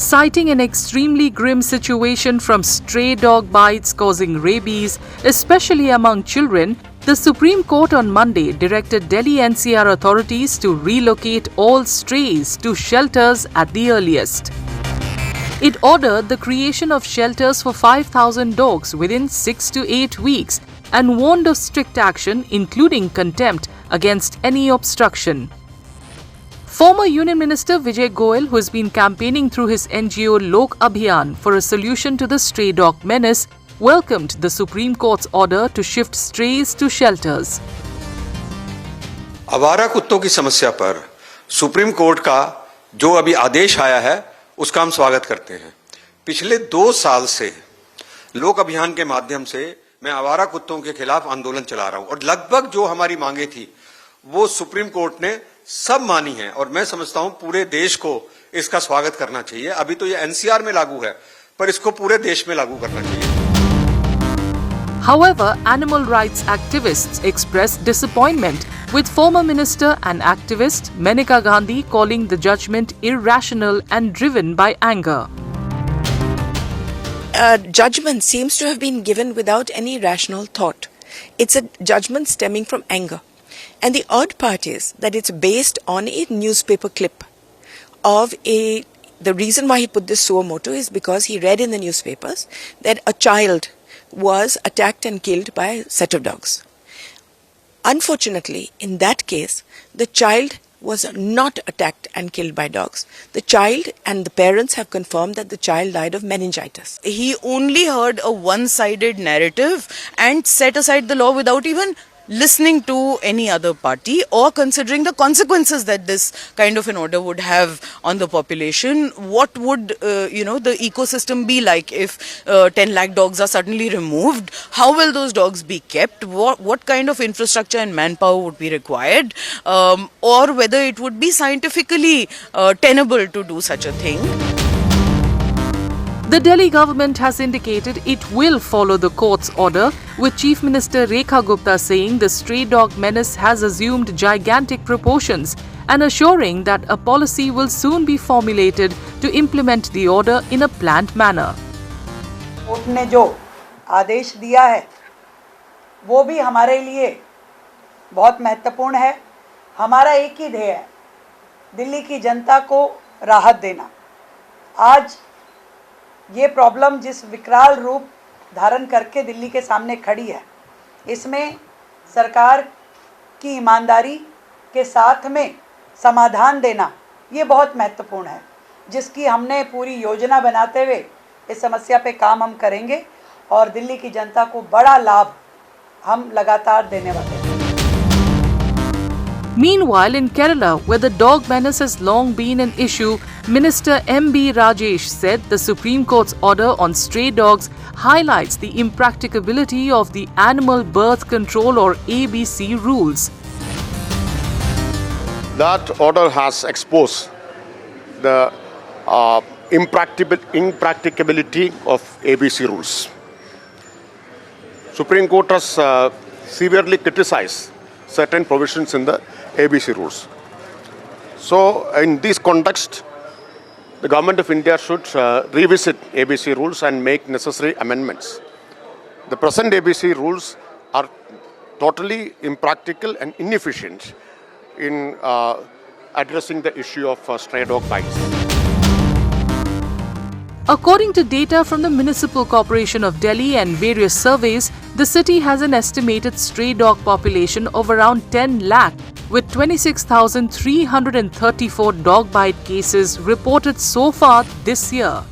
Citing an extremely grim situation from stray dog bites causing rabies, especially among children, the Supreme Court on Monday directed Delhi NCR authorities to relocate all strays to shelters at the earliest. It ordered the creation of shelters for 5,000 dogs within 6 to 8 weeks and warned of strict action, including contempt, against any obstruction. Former Union Minister Vijay Goyal, who has been campaigning through his NGO Lok Abhiyan for a solution to the stray dog menace, welcomed the Supreme Court's order to shift strays to shelters. आवारा कुत्तों की समस्या पर supreme court का जो अभी आदेश आया है उसका हम स्वागत करते हैं। पिछले 2 साल से लोक अभियान के माध्यम से मैं आवारा कुत्तों के खिलाफ आंदोलन चला रहा हूं और लगभग जो हमारी मांगे थी वो सुप्रीम कोर्ट ने सब मानी है और मैं समझता हूं पूरे देश को इसका स्वागत करना चाहिए। अभी तो ये एनसीआर में लागू है पर इसको पूरे देश में लागू करना चाहिए। However, animal rights activists expressed disappointment, with former minister and activist Maneka Gandhi calling the judgment irrational and driven by anger. Judgment seems to have been given without any rational thought. It's a judgment stemming from anger. And the odd part is that it's based on a newspaper clip of the reason why he put this suo motu is because he read in the newspapers that a child was attacked and killed by a set of dogs. Unfortunately, in that case, the child was not attacked and killed by dogs. The child and the parents have confirmed that the child died of meningitis. He only heard a one-sided narrative and set aside the law without even listening to any other party or considering the consequences that this kind of an order would have on the population. What would the ecosystem be like if 10 lakh dogs are suddenly removed? How will those dogs be kept? What kind of infrastructure and manpower would be required, or whether it would be scientifically tenable to do such a thing? The Delhi government has indicated it will follow the court's order, with Chief Minister Rekha Gupta saying the stray dog menace has assumed gigantic proportions and assuring that a policy will soon be formulated to implement the order in a planned manner. Court ने जो आदेश दिया है वो भी हमारे लिए बहुत महत्वपूर्ण है। हमारा एक ही ध्येय है, दिल्ली की जनता को राहत देना। आज ये प्रॉब्लम जिस विकराल रूप धारण करके दिल्ली के सामने खड़ी है, इसमें सरकार की ईमानदारी के साथ में समाधान देना ये बहुत महत्वपूर्ण है, जिसकी हमने पूरी योजना बनाते हुए इस समस्या पे काम हम करेंगे और दिल्ली की जनता को बड़ा लाभ हम लगातार देने वाले हैं। Meanwhile, in Kerala, where the dog menace has long been an issue, Minister M.B. Rajesh said the Supreme Court's order on stray dogs highlights the impracticability of the Animal Birth Control or ABC rules. That order has exposed the impracticability of ABC rules. Supreme Court has severely criticized certain provisions in the ABC rules. So, in this context, the Government of India should revisit ABC rules and make necessary amendments. The present ABC rules are totally impractical and inefficient in addressing the issue of stray dog bites. According to data from the Municipal Corporation of Delhi and various surveys, the city has an estimated stray dog population of around 10 lakh, with 26,334 dog bite cases reported so far this year.